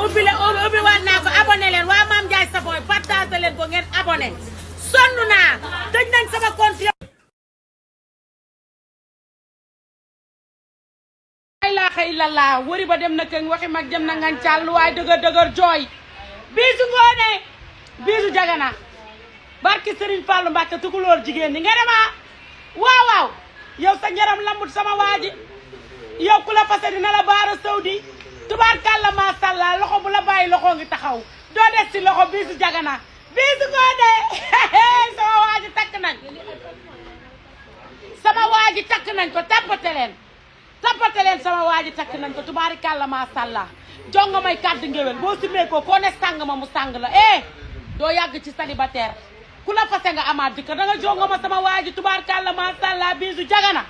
ubbi waat naa ko abonné leen waa Mame Ndiaye Savon partagé leen ko ngeen abonné sonn naa tëj nañ sama compte la ilaha illallah wari ba dem na këng waxi mag jëm na ngañ càll waaye dëgër jooy biisu ngoone biisu jagana barki Serigne Fallou Mbacke tukulóor jigéen ñi nga demaa waaw yow sa njaram lambut sama waaji yow ku la fase dina la baara sawdi tubaarkàlla maasàllaa loxo bu la bàyyi loxo ngi taxaw doo des si loxo biisu jagana biisu ngoone sama waaji takk nañ ko tappate leen sama waaji takk nañ ko tubaarkàlla maasàllaa jonga may kàddu ngéwél boo simee ko koo ne sàng ma mu sàng la doo yàgg ci célibataire ku la fase nga amaat jëkkër da nga jonga ma sama waaji tubaarkàlla maasàllaa biisu jagana